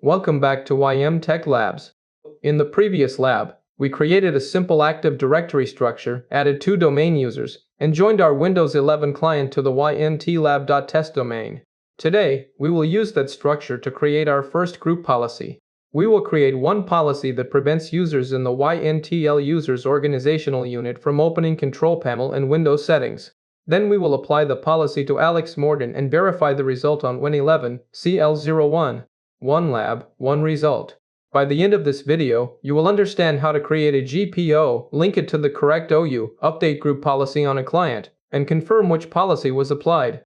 Welcome back to YMTL Labs. In the previous lab, we created a simple Active Directory structure, added 2 domain users, and joined our Windows 11 client to the ymtlab.test domain. Today, we will use that structure to create our first group policy. We will create one policy that prevents users in the YMTL Users organizational unit from opening Control Panel and Windows settings. Then we will apply the policy to Alex Morgan and verify the result on Win11 CL01. 1 lab, 1 result. By the end of this video, you will understand how to create a GPO, link it to the correct OU, update group policy on a client, and confirm which policy was applied.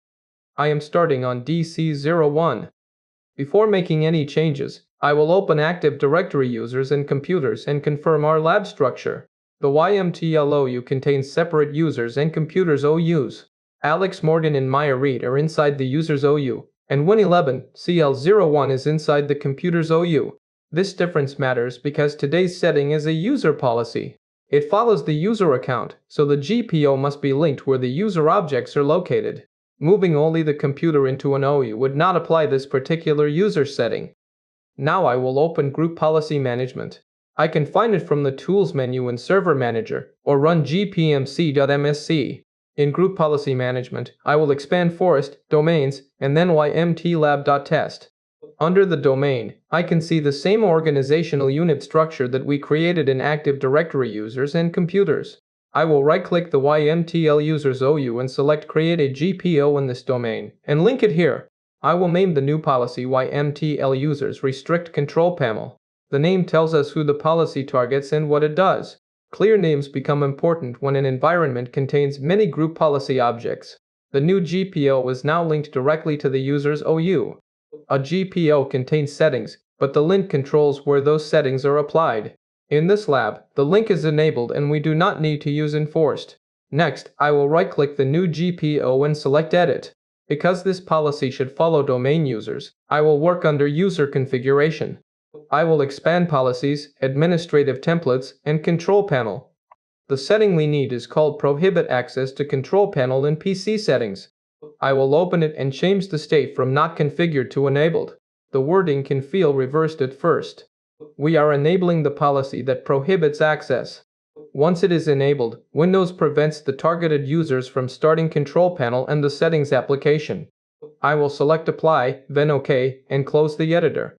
I am starting on DC01. Before making any changes, I will open Active Directory users and computers and confirm our lab structure. The YMTL OU contains separate users and computers OUs. Alex Morgan and Maya Reed are inside the users OU, and Win11 CL01 is inside the computers OU. This difference matters because today's setting is a user policy. It follows the user account, so the GPO must be linked where the user objects are located. Moving only the computer into an OU would not apply this particular user setting. Now I will open Group Policy Management. I can find it from the Tools menu in Server Manager, or run gpmc.msc. In Group Policy Management, I will expand Forest, Domains, and then ymtlab.test. Under the domain, I can see the same organizational unit structure that we created in Active Directory users and computers. I will right-click the YMTL Users OU and select Create a GPO in this domain, and link it here. I will name the new policy YMTL Users Restrict Control Panel. The name tells us who the policy targets and what it does. Clear names become important when an environment contains many group policy objects. The new GPO is now linked directly to the user's OU. A GPO contains settings, but the link controls where those settings are applied. In this lab, the link is enabled and we do not need to use enforced. Next, I will right-click the new GPO and select Edit. Because this policy should follow domain users, I will work under User Configuration. I will expand Policies, Administrative Templates, and Control Panel. The setting we need is called Prohibit Access to Control Panel in PC Settings. I will open it and change the state from Not Configured to Enabled. The wording can feel reversed at first. We are enabling the policy that prohibits access. Once it is enabled, Windows prevents the targeted users from starting Control Panel and the Settings application. I will select Apply, then OK, and close the editor.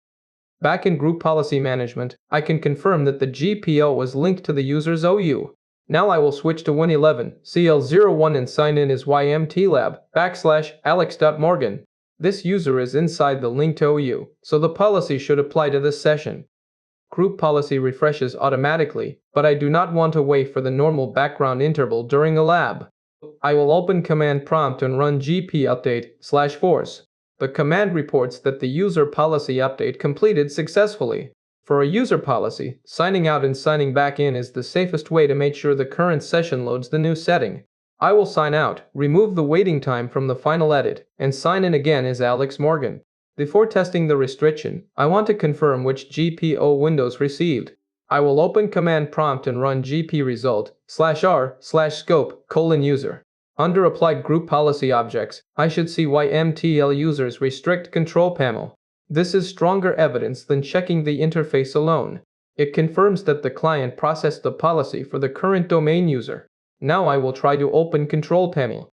Back in Group Policy Management, I can confirm that the GPO was linked to the user's OU. Now I will switch to Win11 CL01 and sign in as ymtlab.alex.morgan. This user is inside the linked OU, so the policy should apply to this session. Group policy refreshes automatically, but I do not want to wait for the normal background interval during a lab. I will open Command Prompt and run gpupdate/force. The command reports that the user policy update completed successfully. For a user policy, signing out and signing back in is the safest way to make sure the current session loads the new setting. I will sign out, remove the waiting time from the final edit, and sign in again as Alex Morgan. Before testing the restriction, I want to confirm which GPO Windows received. I will open Command Prompt and run gpresult/r/scope:user. Under Applied Group Policy Objects, I should see YMTL Users Restrict Control Panel. This is stronger evidence than checking the interface alone. It confirms that the client processed the policy for the current domain user. Now I will try to open Control Panel.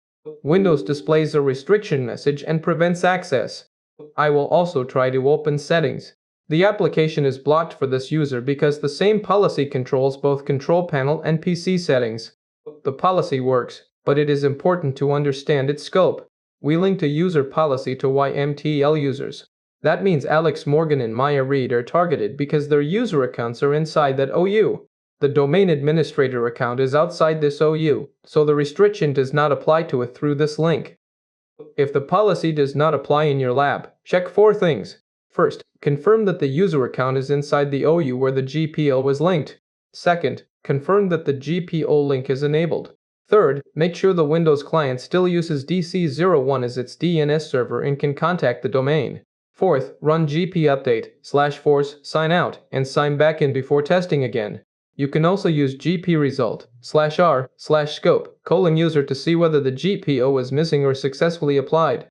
Windows displays a restriction message and prevents access. I will also try to open Settings. The application is blocked for this user because the same policy controls both Control Panel and PC settings. The policy works, but it is important to understand its scope. We linked a user policy to YMTL users. That means Alex Morgan and Maya Reed are targeted because their user accounts are inside that OU. The domain administrator account is outside this OU, so the restriction does not apply to it through this link. If the policy does not apply in your lab, check 4 things. First, confirm that the user account is inside the OU where the GPO was linked. Second, confirm that the GPO link is enabled. Third, make sure the Windows client still uses DC01 as its DNS server and can contact the domain. Fourth, run gpupdate/force, sign out, and sign back in before testing again. You can also use gpresult/r/scope:user to see whether the GPO is missing or successfully applied.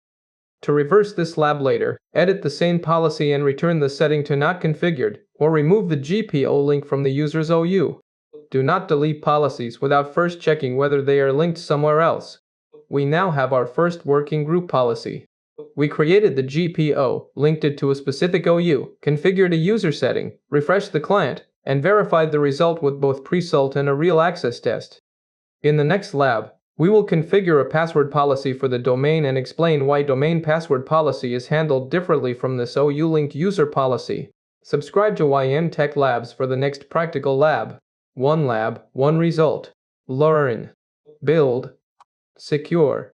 To reverse this lab later, edit the same policy and return the setting to not configured, or remove the GPO link from the user's OU. Do not delete policies without first checking whether they are linked somewhere else. We now have our first working group policy. We created the GPO, linked it to a specific OU, configured a user setting, refreshed the client, and verified the result with both gpresult and a real access test. In the next lab, we will configure a password policy for the domain and explain why domain password policy is handled differently from this OU-linked user policy. Subscribe to YMTL Labs for the next practical lab. One lab, one result. Learn. Build. Secure.